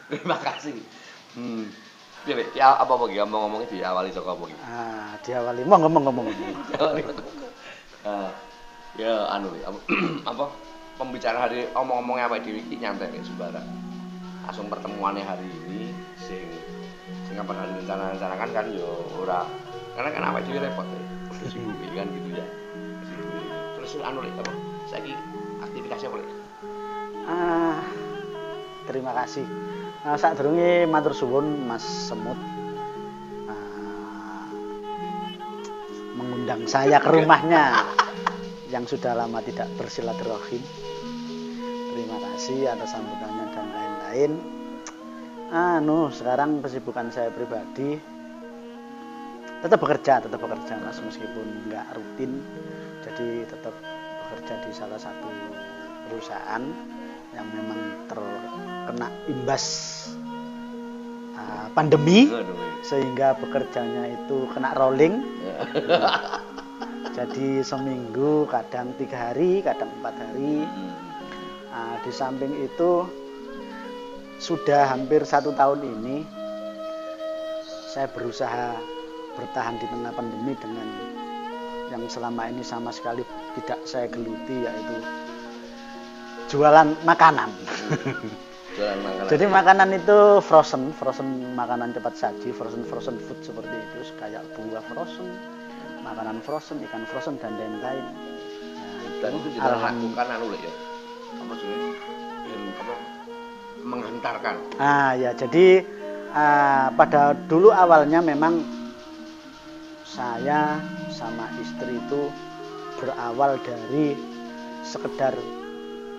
Terima kasih. Ya apa iki ngomong-ngomongnya diawali saka apa iki? Diawali monggo. Ya anu apa pembicaraan hari omong-omongnya apa dhewe iki nyantai nek sembarang. Langsung pertemuannya hari ini sing apa hari rencana-rencanakan kan yo ora. Karena kan awake dhewe repot ya. Sibuk kan gitu ya. Terus anu lek apa? Saiki aktivitasnya apa lek? Terima kasih. Sadurunge matur suwun Mas Semut mengundang saya ke rumahnya yang sudah lama tidak bersilaturahim. Terima kasih atas sambutannya dan lain-lain. Sekarang kesibukan saya pribadi tetap bekerja Mas, meskipun nggak rutin. Jadi tetap bekerja di salah satu perusahaan yang memang terkena imbas pandemi sehingga bekerjanya itu kena rolling. Jadi seminggu kadang 3 hari, kadang 4 hari. Di samping itu sudah hampir 1 tahun ini saya berusaha bertahan di tengah pandemi dengan yang selama ini sama sekali tidak saya geluti, yaitu jualan makanan. Jadi makanan itu frozen makanan cepat saji, frozen food seperti itu, kayak buah frozen, makanan frozen, ikan frozen dan lain-lain. Dan itu juga lakukan ya. Apa sih? Apa menghentarkan. Ya, jadi pada dulu awalnya memang saya sama istri itu berawal dari sekedar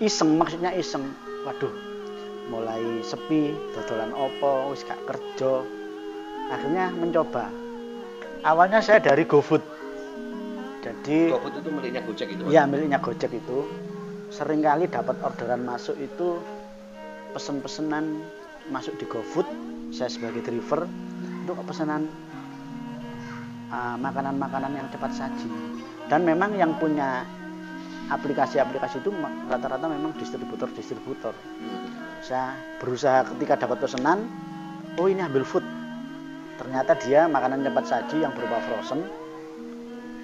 iseng, maksudnya iseng. Waduh, mulai sepi, dodolan opo, wis gak kerja. Akhirnya mencoba. Awalnya saya dari GoFood. Jadi GoFood itu miliknya Gojek itu? Iya, miliknya Gojek itu. Seringkali dapat orderan masuk itu pesen-pesenan masuk di GoFood. Saya sebagai driver itu pesanan makanan-makanan yang cepat saji. Dan memang yang punya aplikasi-aplikasi itu rata-rata memang distributor. Saya berusaha ketika dapat pesanan, oh ini ambil food. Ternyata dia makanan cepat saji yang berupa frozen.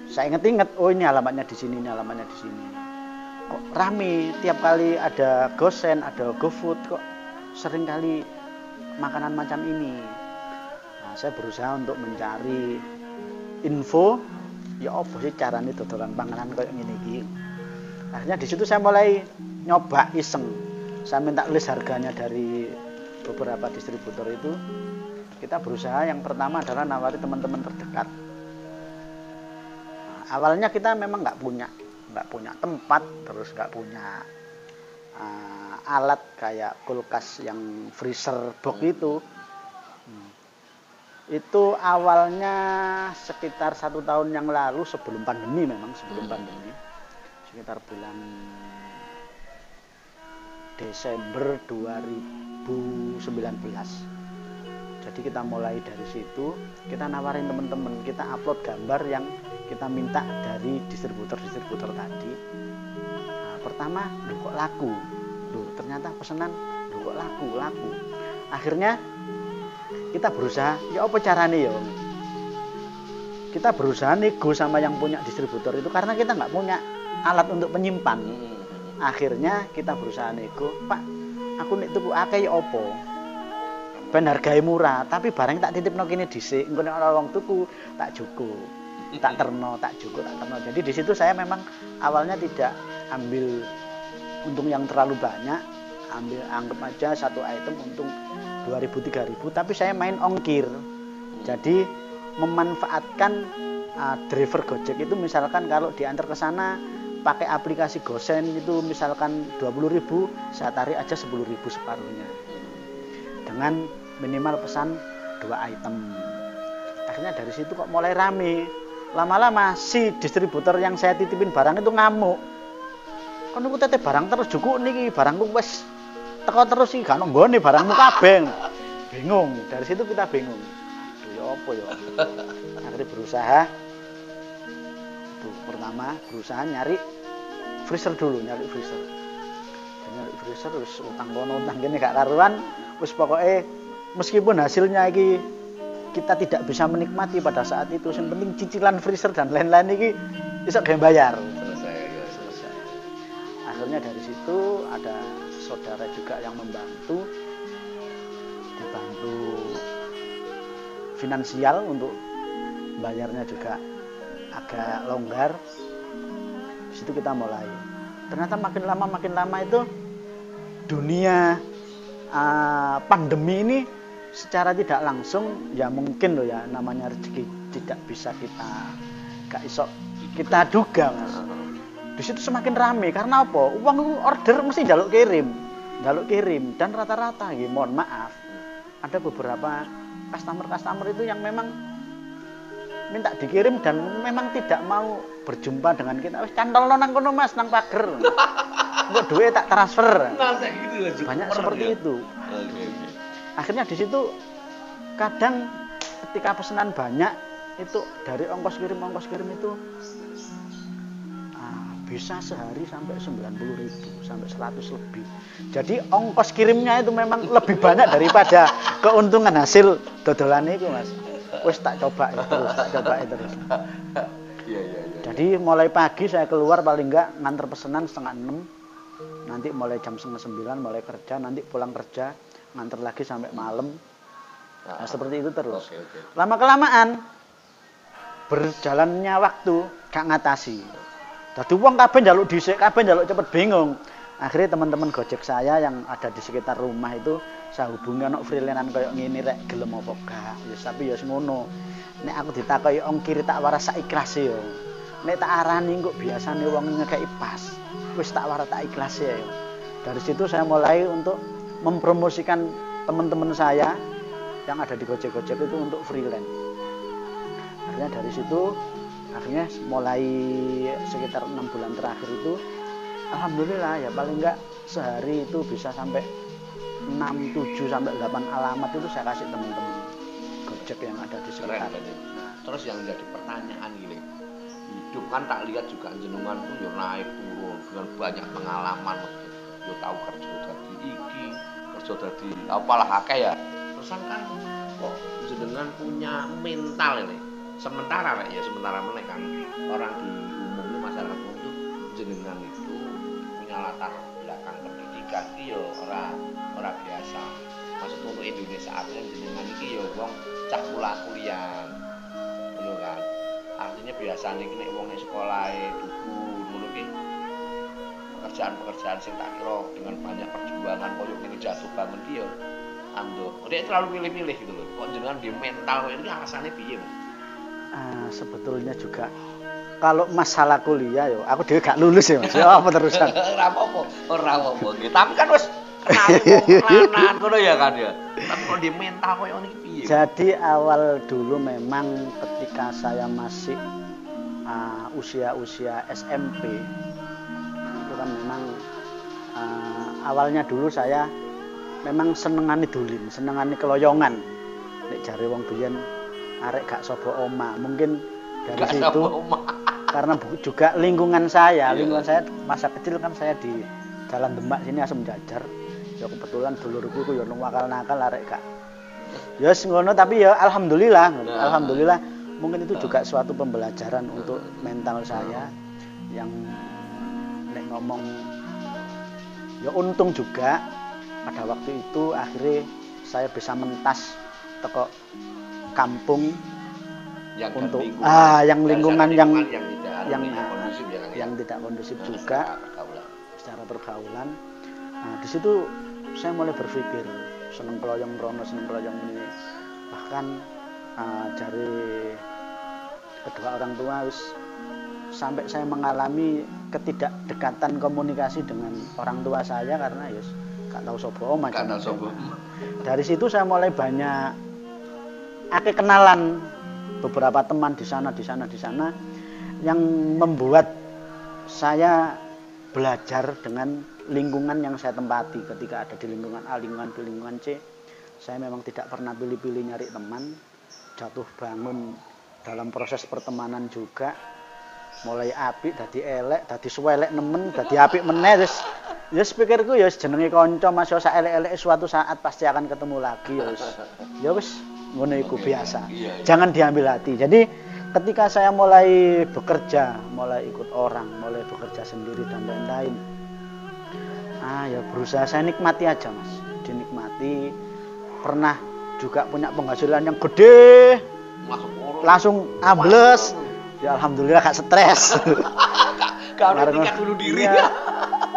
Saya inget-inget, oh ini alamatnya di sini, ini alamatnya di sini. Kok rame tiap kali ada GoSend, ada GoFood, kok sering kali makanan macam ini. Nah, saya berusaha untuk mencari info, ya apa sih caranya dodolan panganan kayak gini iki. Akhirnya di situ saya mulai nyoba iseng. Saya minta list harganya dari beberapa distributor itu. Kita berusaha yang pertama adalah nawari teman-teman terdekat. Nah, awalnya kita memang nggak punya tempat, terus nggak punya alat kayak kulkas yang freezer box itu. Itu awalnya sekitar 1 tahun yang lalu sebelum pandemi, sekitar bulan Desember 2019. Jadi kita mulai dari situ, kita nawarin teman-teman, kita upload gambar yang kita minta dari distributor tadi. Nah, pertama, kok laku? Ternyata pesanan kok laku. Akhirnya kita berusaha, ya apa caranya ya? Kita berusaha nego sama yang punya distributor itu karena kita nggak punya alat untuk penyimpan. Akhirnya kita berusaha nego, Pak, aku nek tuku akeh ya apa? Ben hargae murah, tapi barang tak titipno kene dhisik, engko nek ana wong tuku tak juku. Tak terno. Jadi di situ saya memang awalnya tidak ambil untung yang terlalu banyak, anggap aja satu item untung 2.000-3.000, tapi saya main ongkir. Jadi memanfaatkan driver Gojek itu, misalkan kalau diantar ke sana pakai aplikasi GoSend itu misalkan 20.000, saya tarik aja 10.000 separuhnya. Dengan minimal pesan 2 item. Akhirnya dari situ kok mulai rame. Lama-lama si distributor yang saya titipin barang itu ngamuk. Kon niku titip barang terus jukuk niki, barangku wis teko terus iki gak nggone barangmu kabeh. Bingung. Dari situ kita bingung. Aduh ya apa ya. Akhirnya berusaha pertama berusaha nyari freezer dulu, nyari freezer wis utang kono utang kene gak karuan, wis pokoke meskipun hasilnya iki kita tidak bisa menikmati pada saat itu, yang penting cicilan freezer dan lain-lain iki bisa gawe bayar. Selesai. Akhirnya dari situ ada saudara juga yang membantu, dibantu finansial untuk bayarnya juga agak longgar. Di situ kita mulai. Ternyata makin lama itu dunia pandemi ini secara tidak langsung ya mungkin loh ya, namanya rezeki tidak bisa gak iso kita duga Mas. Di situ semakin rame karena apa? Uang order mesti jaluk kirim dan rata-rata ya, mohon maaf ada beberapa customer itu yang memang minta dikirim dan memang tidak mau berjumpa dengan kita. Wis cantolno nang kono Mas, nang pager. Engko duwe tak transfer. Nah, kayak gitu ya. Banyak seperti itu. Oke. Akhirnya di situ kadang ketika pesanan banyak itu dari ongkos kirim itu bisa sehari sampai 90.000 sampai 100 lebih. Jadi ongkos kirimnya itu memang lebih banyak daripada keuntungan hasil dodolan itu Mas. Wis tak coba terus. Iya. Jadi mulai pagi saya keluar paling enggak nganter pesanan 5:30. Nanti mulai jam 8:30 mulai kerja, nanti pulang kerja nganter lagi sampai malam. Nah, seperti itu terus. Okay. Lama kelamaan berjalannya waktu gak ngatasi. Dadi wong kabeh njaluk dhisik, kabeh njaluk cepet bingung. Akhirnya teman-teman Gojek saya yang ada di sekitar rumah itu saya hubungi ana freelance koyo ngene rek gelem apa gak. Ya tapi ya ngono. Nek aku ditakoki ongkir tak waras sak ikhlase yo. Nek tak arani kok biasane wong ngekeki pas. Wis tak waras tak ikhlase ya. Dari situ saya mulai untuk mempromosikan teman-teman saya yang ada di Gojek-Gojek itu untuk freelance. Akhirnya dari situ mulai sekitar 6 bulan terakhir itu alhamdulillah ya paling enggak sehari itu bisa sampai 6, 7 sampai 8 alamat itu saya kasih teman-teman Gojek yang ada di sekitar. Terus yang jadi pertanyaan gini, hidup kan tak lihat juga jenengan tuh ya naik turun dengan banyak pengalaman, yo tahu kerja dadi iki, kerja dadi apalah akeh ya. Terus kan kok jenengan punya mental ini. Sementara meneh kan orang di umum masyarakat umum itu jenengan itu punya latar belakang pendidikan iki yo ora biasa. Maksud untuk Indonesia artinya jenengan iki yo wong cah kuliah. Ngono kan. Artinya biasane iki nek wong nek sekolahe dhuwur ngono ki pekerjaan sing tak kira dengan banyak perjuangan koyo ngene jatuh bangun ki yo ando. Nek terlalu milih-milih gitu loh. Kok jenengan di mental ini alasannya piye? Sebetulnya juga kalau masalah kuliah yo aku dhewe gak lulus ya Mas. Ya apa terusan? Ora apa-apa. Tapi kan wis kenal ngono ya kan ya. Tapi kok di mental koyo ngene piye? Jadi awal dulu memang ketika saya masih usia SMP itu kan memang awalnya dulu saya memang senengane dolen, senengane keloyongan. Nek jare wong biyen arek gak sobo oma, mungkin dari gak situ karena juga lingkungan saya masa kecil kan saya di Jalan Demak sini Asem Jajar. Ya kebetulan dulurku ku yo nakal arek gak. Ya ngono tapi ya alhamdulillah mungkin itu juga suatu pembelajaran untuk mental saya yang nek ngomong ya untung juga pada waktu itu akhirnya saya bisa mentas teko kampung yang untuk lingkungan yang tidak kondusif juga secara pergaulan. Nah, di situ saya mulai berpikir seneng keloyong rono, seneng keloyong ini. Bahkan dari kedua orang tua sampai saya mengalami ketidakdekatan komunikasi dengan orang tua saya karena gak tahu sopo macam. Dari situ saya mulai banyak kenalan beberapa teman di sana yang membuat saya belajar dengan lingkungan yang saya tempati. Ketika ada di lingkungan A, lingkungan B, lingkungan C, saya memang tidak pernah pilih-pilih nyari teman, jatuh bangun dalam proses pertemanan juga mulai apik dadi elek, dadi suwelek nemen, dadi apik meneh Ya pikirku ya jenenge kanca Mas, sak elek-elek suatu saat pasti akan ketemu lagi ya wis. Ya wis ngono iku biasa. Iya. Jangan diambil hati. Jadi ketika saya mulai bekerja, mulai ikut orang, mulai bekerja sendiri dan lain-lain. Ya berusaha saya nikmati aja Mas. Dinikmati. Pernah juga punya penghasilan yang gede. Langsung ambles. Ya alhamdulillah gak stres. Karena tingkat bunuh diri. Ya.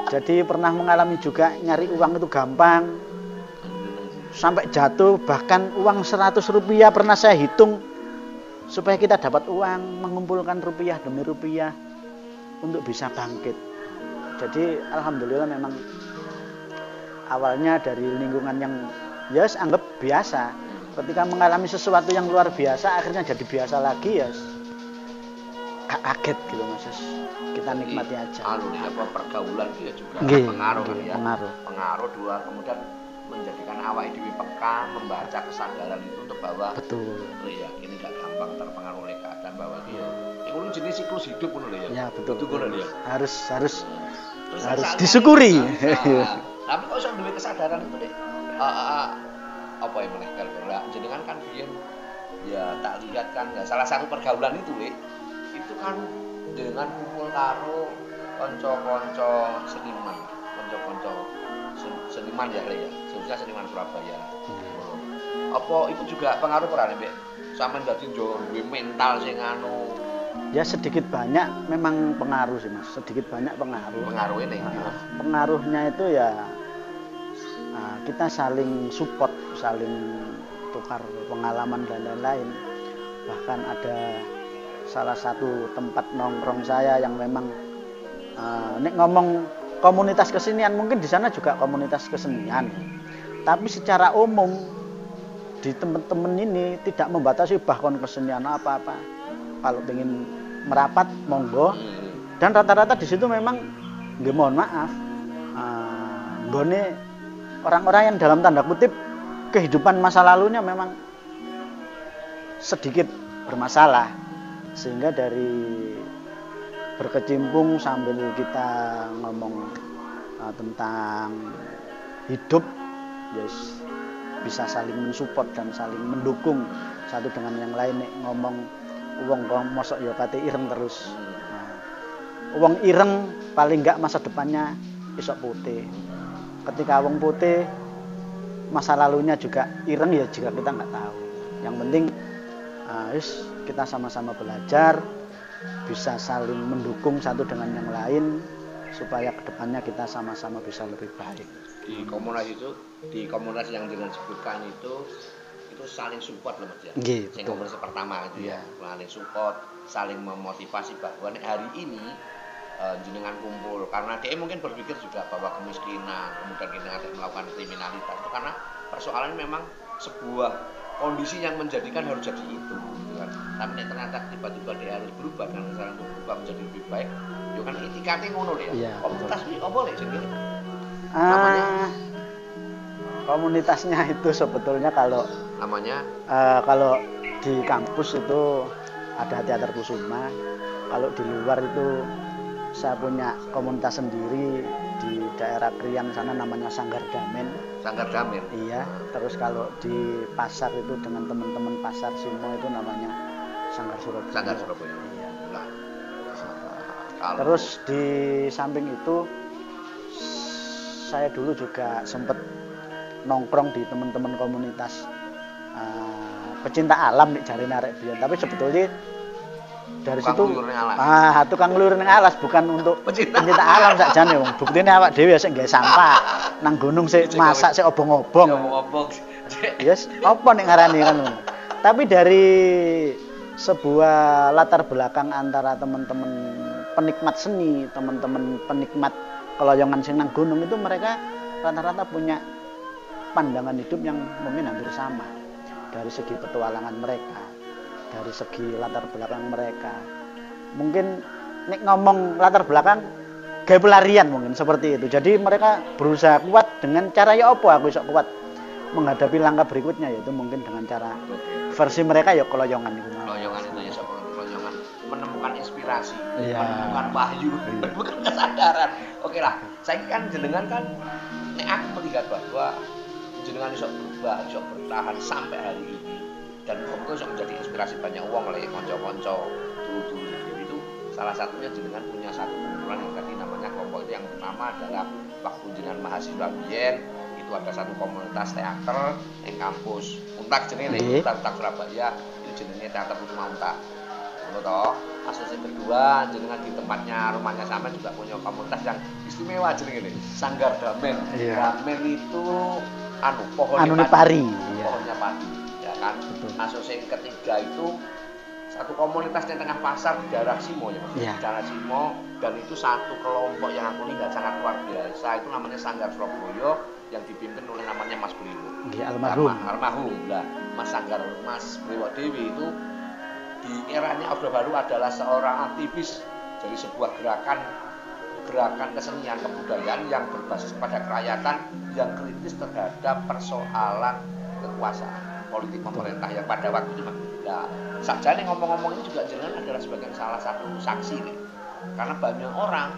Jadi pernah mengalami juga nyari uang itu gampang. Sampai jatuh bahkan uang 100 rupiah pernah saya hitung supaya kita dapat uang, mengumpulkan rupiah demi rupiah untuk bisa bangkit. Jadi alhamdulillah memang awalnya dari lingkungan yang ya anggap biasa. Ketika mengalami sesuatu yang luar biasa akhirnya jadi biasa lagi ya. Kaget gitu Mas. Kita nikmati aja. Pergaulan dia juga pengaruh ya. Pengaruh dua kemudian menjadikan awak dhewe peka membaca kesadaran itu untuk bahwa betul. Ya ini gak gampang terpengaruh oleh keadaan bahwa dia. Itu jenis siklus hidup ngono lho ya. Ya betul. Itu ngono ya. Harus disyukuri. Tapi kok iso duwe kesadaran itu deh. Apa yang meneh kira-kira jenengan kan biyen ya tak lihat kan ya salah satu pergaulan itu itu kan dengan kumpul karo kanca-kanca seniman, kanca-kanca seniman ya Le ya, khususnya seniman Surabaya. Apa itu juga pengaruh ora nek sampean dadi duwe mental sing anu? Ya sedikit banyak memang pengaruh sih Mas, sedikit banyak pengaruh. Pengaruhnya nih. Pengaruhnya itu ya kita saling support, saling tukar pengalaman dan lain-lain. Bahkan ada salah satu tempat nongkrong saya yang memang nek ngomong komunitas kesenian mungkin di sana juga komunitas kesenian. Tapi secara umum di teman-teman ini tidak membatasi bahkan kesenian apa-apa. Kalau ingin merapat monggo. Dan rata-rata di situ memang nggih mohon maaf nggone orang-orang yang dalam tanda kutip kehidupan masa lalunya memang sedikit bermasalah. Sehingga dari berkecimpung sambil kita ngomong tentang hidup, yes, bisa saling mensupport dan saling mendukung satu dengan yang lain. Nek ngomong wong mosok ya kate ireng terus. Wong ireng paling enggak masa depannya isok putih. Ketika wong putih masa lalunya juga ireng ya jika kita nggak tahu. Yang penting kita sama-sama belajar, bisa saling mendukung satu dengan yang lain supaya kedepannya kita sama-sama bisa lebih baik. Di komunitas yang dengan sebutkan itu saling support loh Mas ya. Yang komunitas pertama itu ya, saling support, saling memotivasi bahwa hari ini jenengan kumpul karena dia mungkin berpikir juga bahwa kemiskinan kemudian kita akan melakukan kriminalitas itu karena persoalan memang sebuah kondisi yang menjadikan harus jadi itu kan. Tapi ternyata tiba-tiba dia harus berubah dan kesalahan untuk berubah menjadi lebih baik ya kan itikatnya ngono ya. Komunitas ini apa nih jenenge? Namanya komunitasnya itu sebetulnya kalau namanya kalau di kampus itu ada Teater Kusuma. Kalau di luar itu saya punya komunitas sendiri di daerah Krian sana namanya Sanggar Damen. Sanggar Damen. Iya. Terus kalau di pasar itu dengan teman-teman pasar Simo itu namanya Sanggar Surabaya. Sanggar Surabaya. Iya. Nah. Terus di samping itu saya dulu juga sempat nongkrong di teman-teman komunitas pecinta alam nih jari narek biyen. Tapi sebetulnya dari situ tukang nglur ning alas bukan untuk pecinta alam sakjane wong. Buktine awak dhewe sik nggawe sampah nang gunung sik masak sik obong-obong. Yes, apa nek ngarani kan. Tapi dari sebuah latar belakang antara teman-teman penikmat seni, teman-teman penikmat keloyongan sing nang gunung itu mereka rata-rata punya pandangan hidup yang mungkin hampir sama. Dari segi petualangan mereka, dari segi latar belakang mereka. Mungkin nek ngomong latar belakang gaya pelarian mungkin seperti itu. Jadi mereka berusaha kuat dengan cara ya apa aku bisa kuat menghadapi langkah berikutnya, yaitu mungkin dengan cara versi mereka ya keloyongan itu. Keloyongan itu ya seperti keloyongan menemukan menemukan inspirasi, Iya. menemukan wahyu, menemukan kesadaran. Oke lah, saya kan jenengan kan, nek aku melihat bahwa jenengan iso berubah, iso bertahan sampai hari ini, dan mungkin iso menjadi inspirasi banyak uang oleh konco-konco dulu-dulu itu. Salah satunya jenengan punya satu kumpulan yang tadi namanya kelompok itu yang pertama adalah waktu jenengan mahasiswa biyen itu ada satu komunitas teater yang kampus Untak jenenge Untak Surabaya itu jenenge teater Utama Untak. Toh, kasus yang kedua jenengan di tempatnya rumahnya sama juga punya komunitas yang istimewa jenenge Sanggar Damen. Damen itu pohonnya pari. Pohonnya padi, ya kan. Kasus yang ketiga itu satu komunitas di tengah pasar di daerah Simo ya Mas. Di daerah Simo, dan itu satu kelompok yang aku lihat sangat luar biasa, itu namanya Sanggar Surabaya yang dipimpin oleh namanya Mas Bliwo. Almarhum. Lah, Mas Sanggar Mas Bliwo Dewi itu di eranya Orde Baru adalah seorang aktivis dari sebuah gerakan kesenian kebudayaan yang berbasis pada kerakyatan yang kritis terhadap persoalan kekuasaan politik pemerintah yang pada waktu itu. Nah, saja nih ngomong-ngomong ini juga jenengan adalah sebagai salah satu saksi nih, karena banyak orang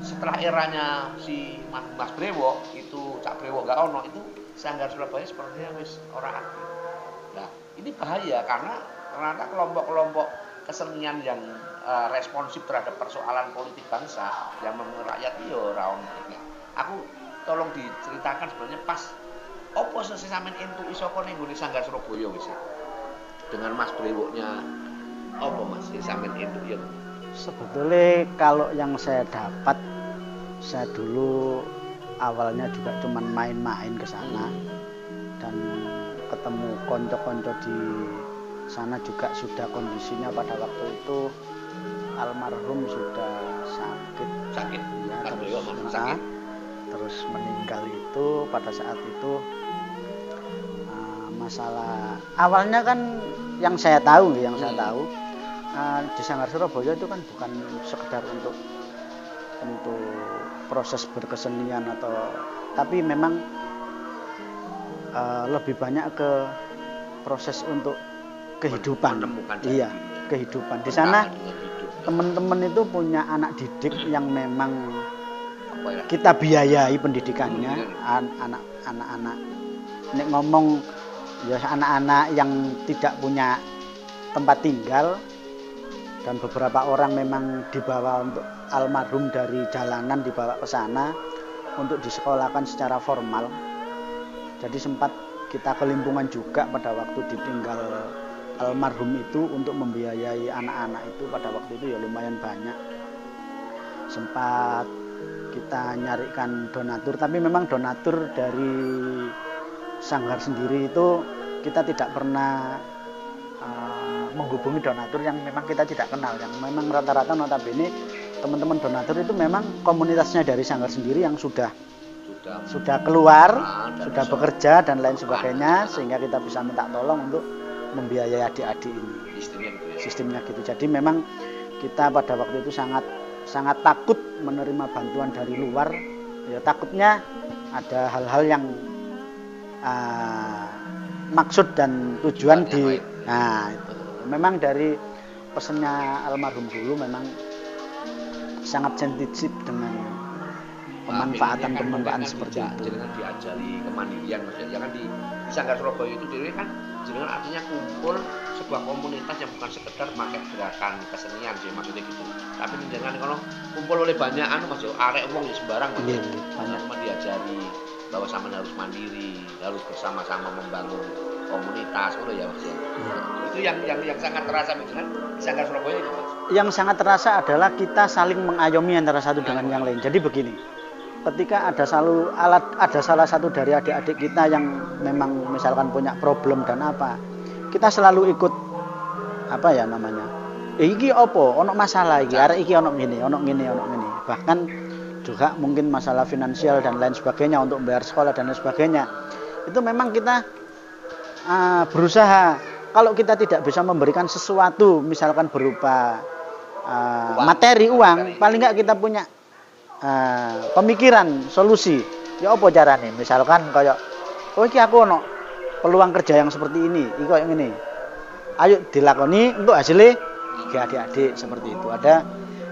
setelah eranya si Mas Brewo itu Cak Brewo gak ono itu Sanggar Surabaya sepertinya wis orang aktif. Nah, ini bahaya karena ternyata kelompok-kelompok kesenian yang responsif terhadap persoalan politik bangsa yang mempengaruhi rakyat yo ora ono. Aku tolong diceritakan sebenarnya pas opo sing sampean entuk iso kene nggone Sanggar Surabaya wis. Dengan Mas Brewo-nya opo Mas sing sampean entuk ya? Sebetulnya kalau yang saya dapat, saya dulu awalnya juga cuman main-main ke sana dan ketemu konco-konco di sana juga sudah kondisinya pada waktu itu almarhum sudah sakit ya, terus meninggal itu pada saat itu. Masalah awalnya kan yang saya tahu di Sanggar Surabaya itu kan bukan sekedar untuk proses berkesenian tapi memang lebih banyak ke proses untuk kehidupan. Iya, kehidupan. Di sana teman-teman itu punya anak didik yang memang kita biayai pendidikannya, anak-anak nek ngomong ya anak-anak yang tidak punya tempat tinggal, dan beberapa orang memang dibawa untuk almarhum dari jalanan dibawa ke sana untuk disekolahkan secara formal. Jadi sempat kita kelimpungan juga pada waktu ditinggal almarhum itu untuk membiayai anak-anak itu pada waktu itu ya lumayan banyak. Sempat kita nyarikan donatur, tapi memang donatur dari Sanggar sendiri itu kita tidak pernah menghubungi donatur yang memang kita tidak kenal, yang memang rata-rata notabene teman-teman donatur itu memang komunitasnya dari Sanggar sendiri yang sudah keluar, sudah bekerja dan lain sebagainya, sehingga kita bisa minta tolong untuk membiayai adik-adik ini. Sistemnya gitu. Jadi memang kita pada waktu itu sangat takut menerima bantuan dari luar. Ya takutnya ada hal-hal yang maksud dan tujuan itu. Memang dari pesannya almarhum dulu memang sangat sensitif dengan pemanfaatan seperti itu. Jangan diajari kemandirian maksudnya. Jangan di Sanggar Surabaya itu sendiri kan jenengan artinya kumpul sebuah komunitas yang bukan sekedar pakai gerakan kesenian sih maksudnya gitu. Tapi jangan kalau kumpul oleh banyak Mas yo arek wong ya sembarang Mas. Banyak diajari bahwa sama harus mandiri, harus bersama-sama membangun komunitas, ya Mas. Itu yang sangat terasa dengan Sanggar Surabaya itu Mas. Yang sangat terasa adalah kita saling mengayomi antara satu dengan yang lain. Jadi begini, ketika ada salah satu dari adik-adik kita yang memang misalkan punya problem dan apa, kita selalu ikut iki opo, ono masalah iki, arek iki ono ngene. Bahkan juga mungkin masalah finansial dan lain sebagainya untuk membayar sekolah dan lain sebagainya. Itu memang kita berusaha, kalau kita tidak bisa memberikan sesuatu misalkan berupa materi uang, paling enggak kita punya pemikiran solusi. Ya apa carane? Misalkan kayak iki aku ono peluang kerja yang seperti ini, iki koyo ngene. Ayo dilakoni untuk hasilnya tiga adik-adik seperti itu ada.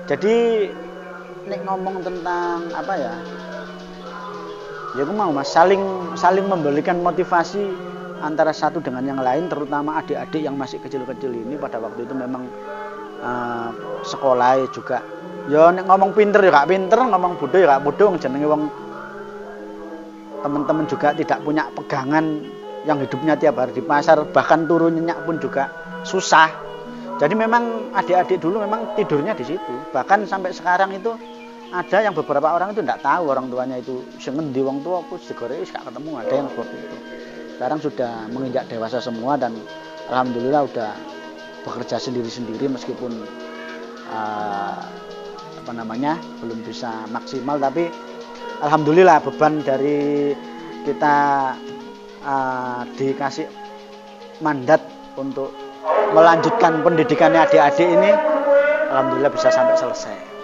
Jadi nek ngomong tentang apa ya aku mau mas saling memberikan motivasi antara satu dengan yang lain, terutama adik-adik yang masih kecil-kecil ini. Pada waktu itu memang sekolah juga ya nek ngomong pinter ya gak pinter, ngomong bodoh ya gak bodoh, jenenge wong teman-teman juga tidak punya pegangan yang hidupnya tiap hari di pasar, bahkan turun nyenyak pun juga susah. Jadi memang adik-adik dulu memang tidurnya di situ. Bahkan sampai sekarang itu ada yang beberapa orang itu tidak tahu orang tuanya itu sengendi wong tua aku digoreng gak ketemu, ada yang seperti itu. Sekarang sudah menginjak dewasa semua dan alhamdulillah udah bekerja sendiri-sendiri meskipun belum bisa maksimal, tapi alhamdulillah beban dari kita dikasih mandat untuk melanjutkan pendidikannya adik-adik ini alhamdulillah bisa sampai selesai.